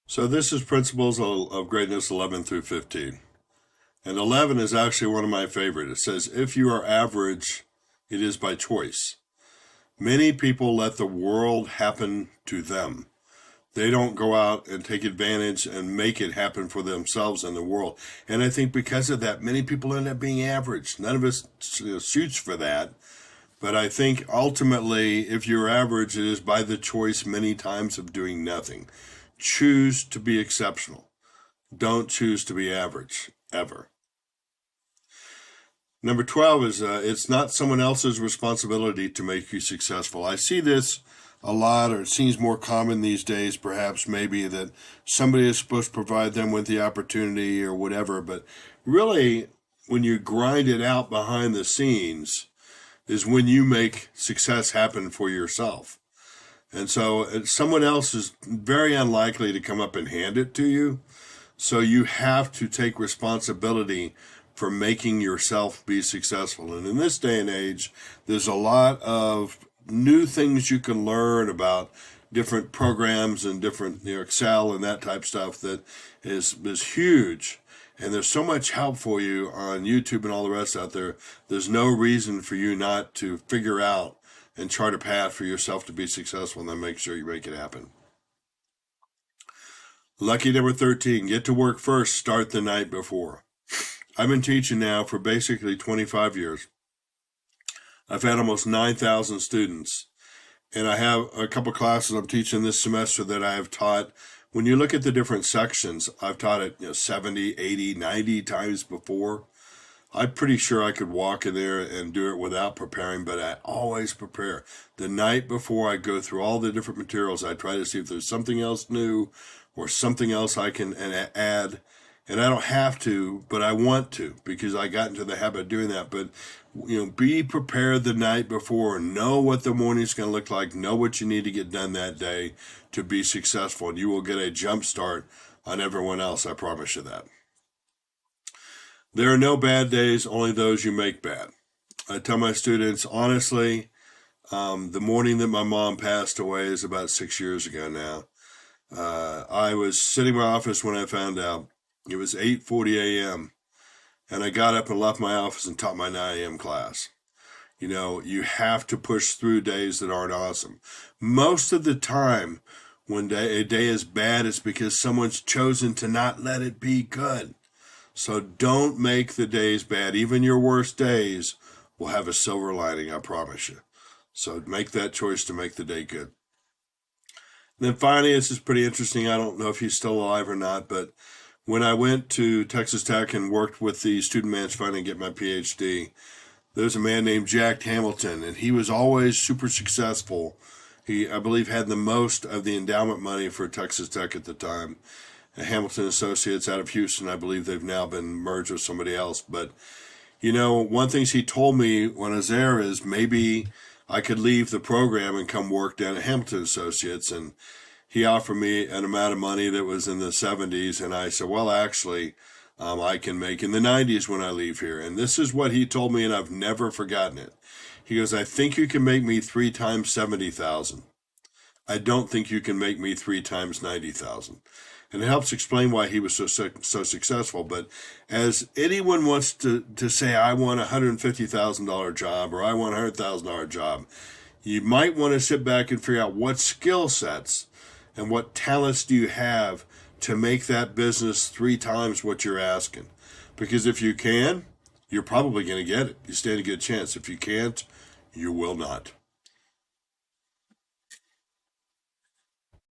So this is Principles of Greatness 11 through 15. And 11 is actually one of my favorite. It says, if you are average, it is by choice. Many people let the world happen to them. They don't go out and take advantage and make it happen for themselves and the world. And I think because of that, many people end up being average. None of us shoots for that. But I think ultimately, if you're average, it is by the choice many times of doing nothing. Choose to be exceptional. Don't choose to be average, ever. Number 12 is it's not someone else's responsibility to make you successful. I see this a lot, or it seems more common these days, perhaps, maybe, that somebody is supposed to provide them with the opportunity or whatever. But really, when you grind it out behind the scenes, is when you make success happen for yourself. And so someone else is very unlikely to come up and hand it to you. So you have to take responsibility for making yourself be successful. And in this day and age, there's a lot of new things you can learn about different programs and different, Excel and that type of stuff that is huge. And there's so much help for you on YouTube and all the rest out there. There's no reason for you not to figure out and chart a path for yourself to be successful, and then make sure you make it happen. Lucky number 13, get to work first, start the night before. I've been teaching now for basically 25 years. I've had almost 9,000 students, and I have a couple classes I'm teaching this semester that I have taught. When you look at the different sections, I've taught it 70, 80, 90 times before. I'm pretty sure I could walk in there and do it without preparing, but I always prepare. The night before I go through all the different materials, I try to see if there's something else new or something else I can add. And I don't have to, but I want to, because I got into the habit of doing that. But, be prepared the night before. Know what the morning's going to look like. Know what you need to get done that day to be successful. And you will get a jump start on everyone else. I promise you that. There are no bad days, only those you make bad. I tell my students, honestly, the morning that my mom passed away is about 6 years ago now. I was sitting in my office when I found out. It was 8:40 a.m. and I got up and left my office and taught my 9 a.m. class. You have to push through days that aren't awesome. Most of the time, when a day is bad, it's because someone's chosen to not let it be good. So don't make the days bad. Even your worst days will have a silver lining, I promise you. So make that choice to make the day good. And then finally, this is pretty interesting. I don't know if he's still alive or not, but when I went to Texas Tech and worked with the Student Managed Fund and get my PhD, there's a man named Jack Hamilton, and he was always super successful. He, I believe, had the most of the endowment money for Texas Tech at the time. Hamilton Associates out of Houston, I believe they've now been merged with somebody else. But, one thing he told me when I was there is maybe I could leave the program and come work down at Hamilton Associates. And he offered me an amount of money that was in the 70s. And I said, well, actually, I can make in the 90s when I leave here. And this is what he told me, and I've never forgotten it. He goes, I think you can make me 3 times 70,000. I don't think you can make me 3 times 90,000. And it helps explain why he was so successful. But as anyone wants to say, I want a $150,000 job or I want a $100,000 job, you might want to sit back and figure out what skill sets and what talents do you have to make that business 3 times what you're asking. Because if you can, you're probably going to get it. You stand a good chance. If you can't, you will not.